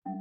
Hey,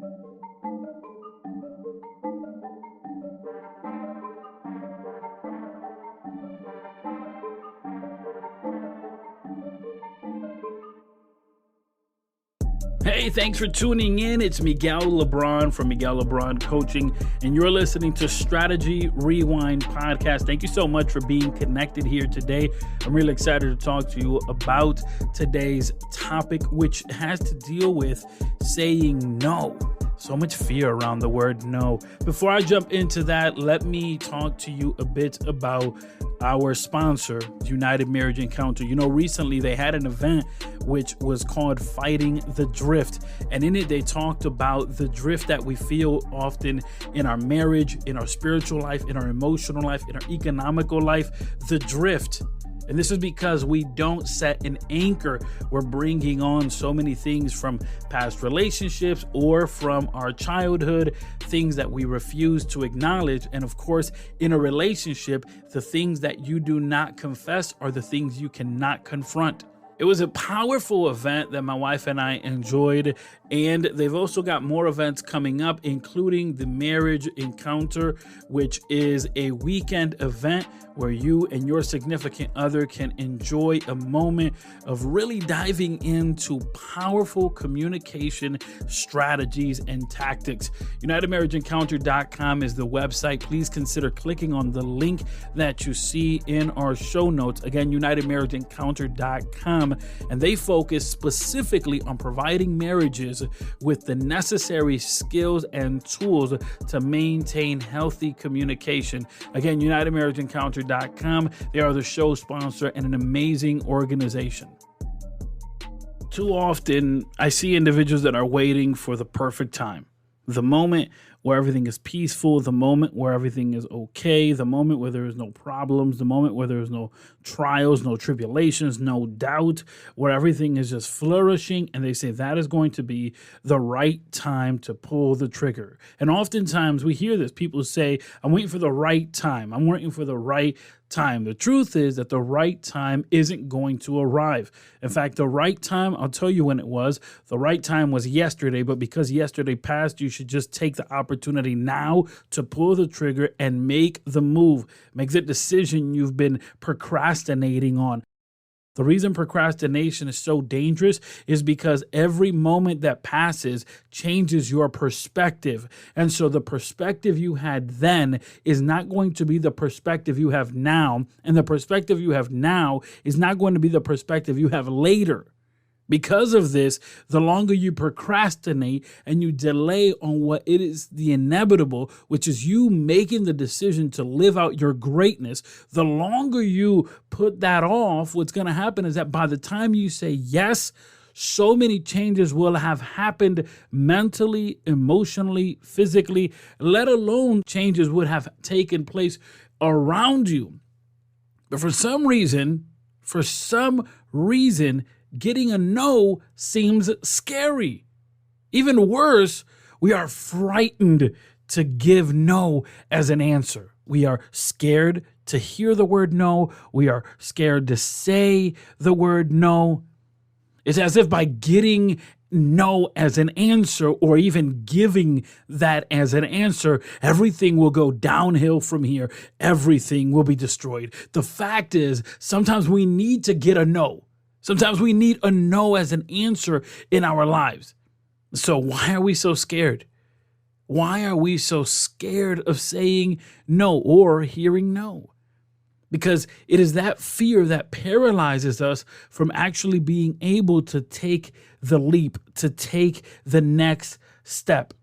thanks for tuning in. It's Miguel Lebron from Miguel Lebron Coaching, and you're listening to Strategy Rewind Podcast. Thank you so much for being connected here today. I'm really excited to talk to you about today's topic, which has to deal with saying no. So much fear around the word no. Before I jump into that, let me talk to you a bit about our sponsor, United Marriage Encounter. You know, recently they had an event which was called Fighting the Drift. And in it, they talked about the drift that we feel often in our marriage, in our spiritual life, in our emotional life, in our economical life, the drift. And this is because we don't set an anchor. We're bringing on so many things from past relationships or from our childhood, things that we refuse to acknowledge. And of course, in a relationship, the things that you do not confess are the things you cannot confront. It was a powerful event that my wife and I enjoyed, and they've also got more events coming up, including the Marriage Encounter, which is a weekend event where you and your significant other can enjoy a moment of really diving into powerful communication strategies and tactics. UnitedMarriageEncounter.com is the website. Please consider clicking on the link that you see in our show notes. Again, UnitedMarriageEncounter.com, and they focus specifically on providing marriages with the necessary skills and tools to maintain healthy communication. Again, UnitedMarriageEncounter.com. They are the show sponsor and an amazing organization. Too often, I see individuals that are waiting for the perfect time, the moment where everything is peaceful, the moment where everything is okay, the moment where there is no problems, the moment where there is no trials, no tribulations, no doubt, where everything is just flourishing. And they say that is going to be the right time to pull the trigger. And oftentimes we hear this. People say, I'm waiting for the right time. I'm waiting for the right time. The truth is that the right time isn't going to arrive. In fact, the right time, I'll tell you when it was. The right time was yesterday, but because yesterday passed, you should just take the opportunity now to pull the trigger and make the move. Make the decision you've been procrastinating on. The reason procrastination is so dangerous is because every moment that passes changes your perspective. And so the perspective you had then is not going to be the perspective you have now. And the perspective you have now is not going to be the perspective you have later. Because of this, the longer you procrastinate and you delay on what it is the inevitable, which is you making the decision to live out your greatness, the longer you put that off, what's going to happen is that by the time you say yes, so many changes will have happened mentally, emotionally, physically, let alone changes would have taken place around you. But for some reason, getting a no seems scary. Even worse, we are frightened to give no as an answer. We are scared to hear the word no. We are scared to say the word no. It's as if by getting no as an answer or even giving that as an answer, everything will go downhill from here. Everything will be destroyed. The fact is, sometimes we need to get a no. Sometimes we need a no as an answer in our lives. So why are we so scared? Why are we so scared of saying no or hearing no? Because it is that fear that paralyzes us from actually being able to take the leap, to take the next step.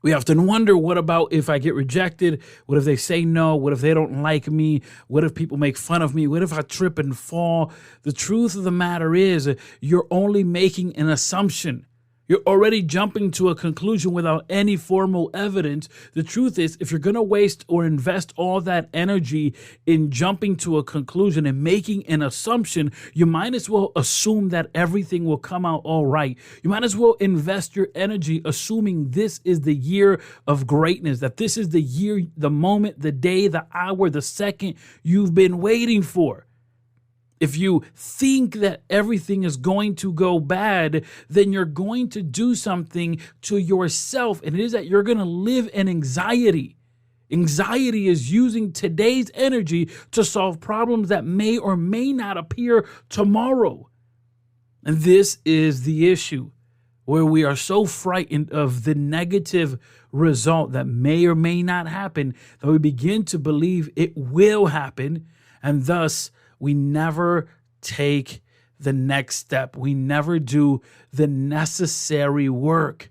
We often wonder, what about if I get rejected? What if they say no? What if they don't like me? What if people make fun of me? What if I trip and fall? The truth of the matter is, you're only making an assumption. You're already jumping to a conclusion without any formal evidence. The truth is, if you're going to waste or invest all that energy in jumping to a conclusion and making an assumption, you might as well assume that everything will come out all right. You might as well invest your energy assuming this is the year of greatness, that this is the year, the moment, the day, the hour, the second you've been waiting for. If you think that everything is going to go bad, then you're going to do something to yourself, and it is that you're going to live in anxiety. Anxiety is using today's energy to solve problems that may or may not appear tomorrow. And this is the issue, where we are so frightened of the negative result that may or may not happen that we begin to believe it will happen, and thus we never take the next step. We never do the necessary work.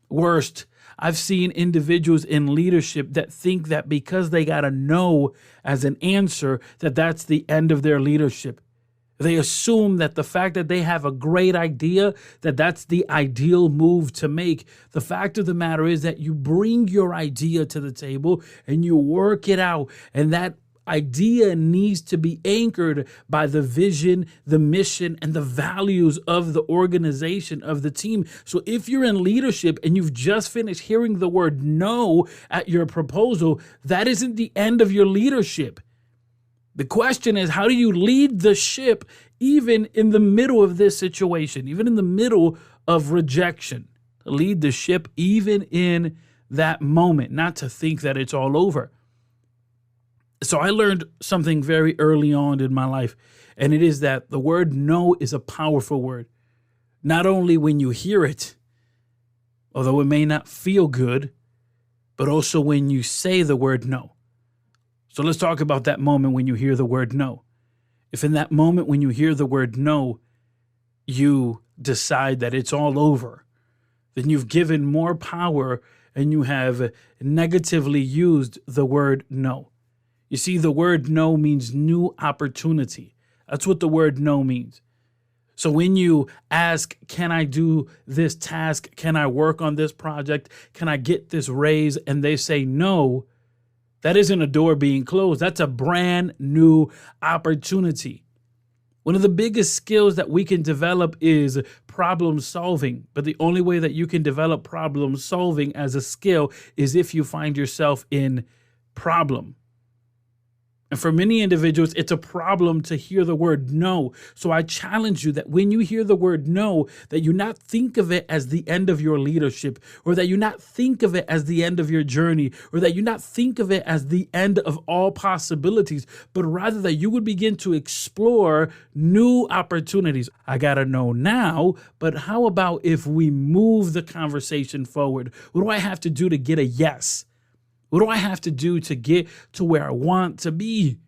Worst, I've seen individuals in leadership that think that because they got a no as an answer, that that's the end of their leadership. They assume that the fact that they have a great idea, that that's the ideal move to make. The fact of the matter is that you bring your idea to the table and you work it out, and that idea needs to be anchored by the vision, the mission, and the values of the organization, of the team. So if you're in leadership and you've just finished hearing the word no at your proposal, that isn't the end of your leadership. The question is, how do you lead the ship even in the middle of this situation, even in the middle of rejection? Lead the ship even in that moment, not to think that it's all over. So I learned something very early on in my life, and it is that the word no is a powerful word. Not only when you hear it, although it may not feel good, but also when you say the word no. So let's talk about that moment when you hear the word no. If in that moment when you hear the word no, you decide that it's all over, then you've given more power and you have negatively used the word no. You see, the word no means new opportunity. That's what the word no means. So when you ask, can I do this task? Can I work on this project? Can I get this raise? And they say no, that isn't a door being closed. That's a brand new opportunity. One of the biggest skills that we can develop is problem solving. But the only way that you can develop problem solving as a skill is if you find yourself in problem. And for many individuals, it's a problem to hear the word no. So I challenge you that when you hear the word no, that you not think of it as the end of your leadership, or that you not think of it as the end of your journey, or that you not think of it as the end of all possibilities, but rather that you would begin to explore new opportunities. I got to know now, but how about if we move the conversation forward? What do I have to do to get a yes? What do I have to do to get to where I want to be?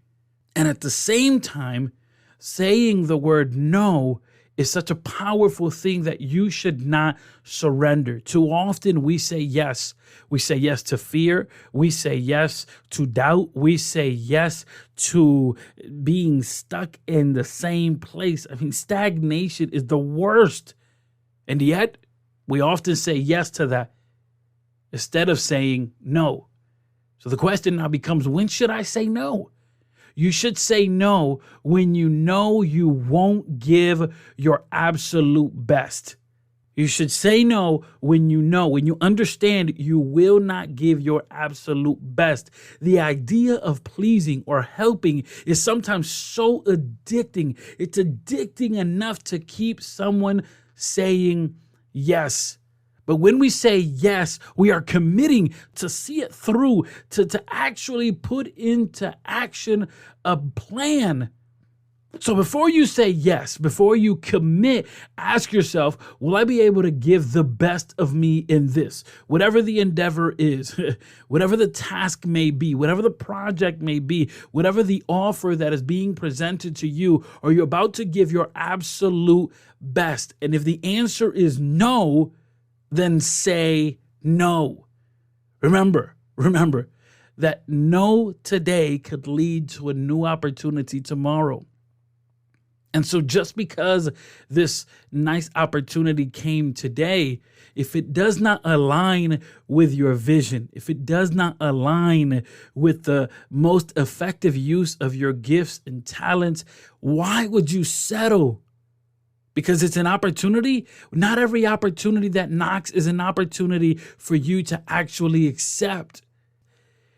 And at the same time, saying the word no is such a powerful thing that you should not surrender. Too often we say yes. We say yes to fear. We say yes to doubt. We say yes to being stuck in the same place. I mean, stagnation is the worst. And yet we often say yes to that instead of saying no. So the question now becomes, when should I say no? You should say no when you know you won't give your absolute best. You should say no when you understand you will not give your absolute best. The idea of pleasing or helping is sometimes so addicting. It's addicting enough to keep someone saying yes. But when we say yes, we are committing to see it through, to actually put into action a plan. So before you say yes, before you commit, ask yourself, will I be able to give the best of me in this? Whatever the endeavor is, whatever the task may be, whatever the project may be, whatever the offer that is being presented to you, are you about to give your absolute best? And if the answer is no, then say no. Remember that no today could lead to a new opportunity tomorrow. And so just because this nice opportunity came today, if it does not align with your vision, if it does not align with the most effective use of your gifts and talents, why would you settle? Because it's an opportunity. Not every opportunity that knocks is an opportunity for you to actually accept.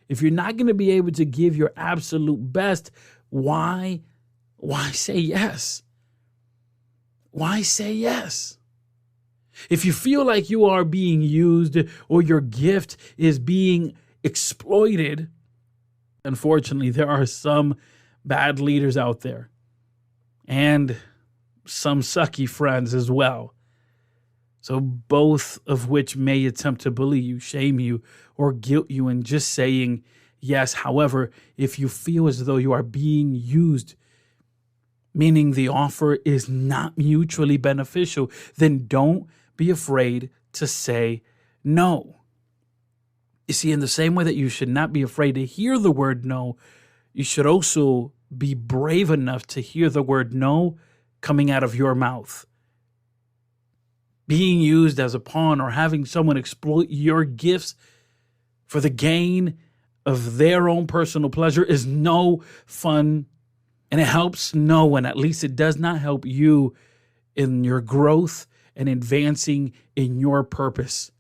If you're not going to be able to give your absolute best, why why say yes? Why say yes? If you feel like you are being used or your gift is being exploited, unfortunately, there are some bad leaders out there and some sucky friends as well. So both of which may attempt to bully you, shame you, or guilt you in just saying yes. However, if you feel as though you are being used, meaning the offer is not mutually beneficial, then don't be afraid to say no. You see, in the same way that you should not be afraid to hear the word no, you should also be brave enough to hear the word no coming out of your mouth. Being used as a pawn or having someone exploit your gifts for the gain of their own personal pleasure is no fun, and it helps no one. At least it does not help you in your growth and advancing in your purpose.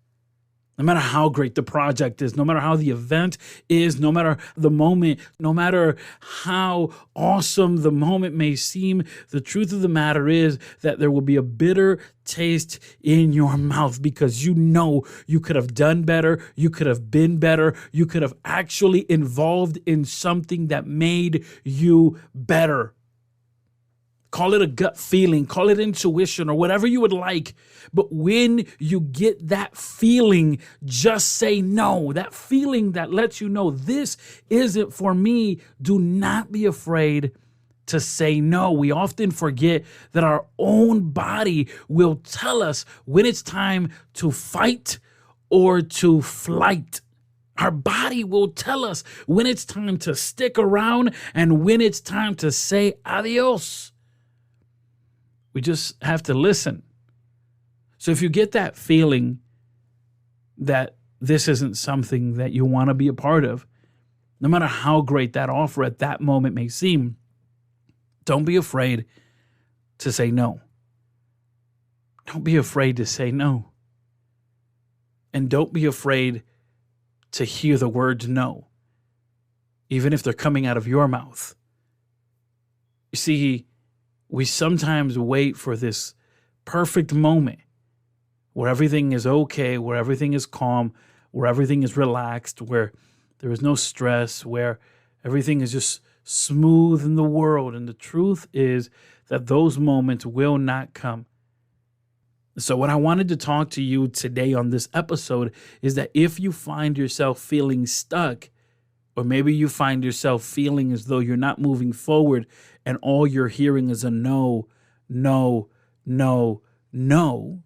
No matter how great the project is, no matter how the event is, no matter the moment, no matter how awesome the moment may seem, the truth of the matter is that there will be a bitter taste in your mouth because you know you could have done better, you could have been better, you could have actually involved in something that made you better. Call it a gut feeling, call it intuition, or whatever you would like. But when you get that feeling, just say no. That feeling that lets you know this isn't for me. Do not be afraid to say no. We often forget that our own body will tell us when it's time to fight or to flight. Our body will tell us when it's time to stick around and when it's time to say adios. We just have to listen. So if you get that feeling that this isn't something that you want to be a part of, no matter how great that offer at that moment may seem, don't be afraid to say no. Don't be afraid to say no. And don't be afraid to hear the words no, even if they're coming out of your mouth. You see, we sometimes wait for this perfect moment where everything is okay, where everything is calm, where everything is relaxed, where there is no stress, where everything is just smooth in the world. And the truth is that those moments will not come. So what I wanted to talk to you today on this episode is that if you find yourself feeling stuck, or maybe you find yourself feeling as though you're not moving forward and all you're hearing is a no, no, no, no.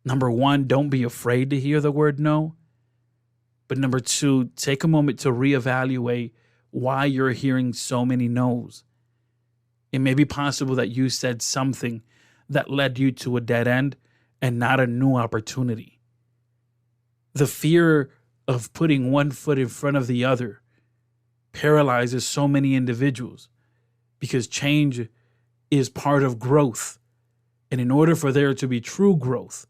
Number one, don't be afraid to hear the word no. But number two, take a moment to reevaluate why you're hearing so many no's. It may be possible that you said something that led you to a dead end and not a new opportunity. The fear of putting one foot in front of the other paralyzes so many individuals because change is part of growth. And in order for there to be true growth,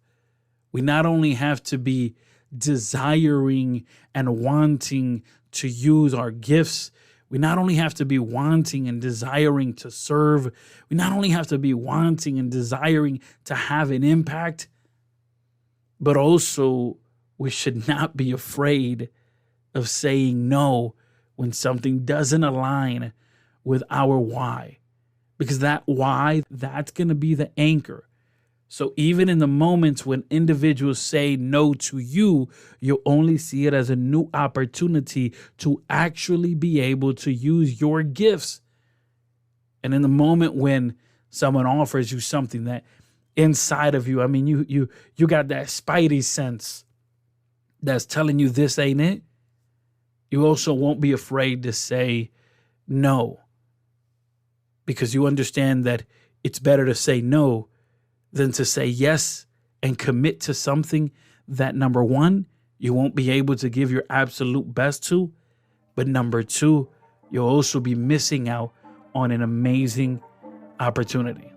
we not only have to be desiring and wanting to use our gifts, we not only have to be wanting and desiring to serve, we not only have to be wanting and desiring to have an impact, but also we should not be afraid of saying no when something doesn't align with our why. Because that why, that's going to be the anchor. So even in the moments when individuals say no to you, you'll only see it as a new opportunity to actually be able to use your gifts. And in the moment when someone offers you something that inside of you, I mean, you got that spidey sense that's telling you this ain't it, you also won't be afraid to say no. Because you understand that it's better to say no than to say yes and commit to something that, number one, you won't be able to give your absolute best to, but number two, you'll also be missing out on an amazing opportunity.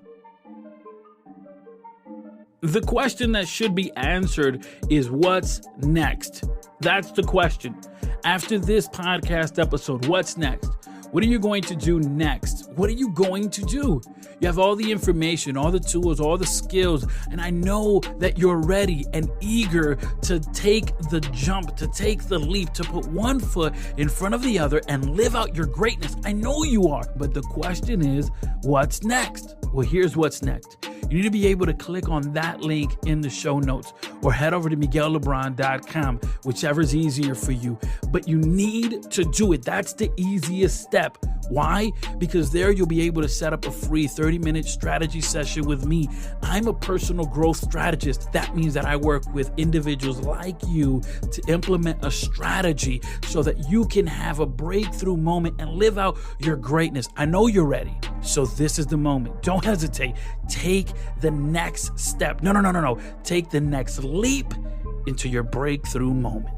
The question that should be answered is what's next? That's the question. After this podcast episode, what's next? What are you going to do next? What are you going to do? You have all the information, all the tools, all the skills, and I know that you're ready and eager to take the jump, to take the leap, to put one foot in front of the other and live out your greatness. I know you are, but the question is, what's next? Well, here's what's next. You need to be able to click on that link in the show notes or head over to miguellebron.com, whichever is easier for you. But you need to do it. That's the easiest step. Why? Because there you'll be able to set up a free 30-minute strategy session with me. I'm a personal growth strategist. That means that I work with individuals like you to implement a strategy so that you can have a breakthrough moment and live out your greatness. I know you're ready. So this is the moment. Don't hesitate. Take the next step. No. Take the next leap into your breakthrough moment.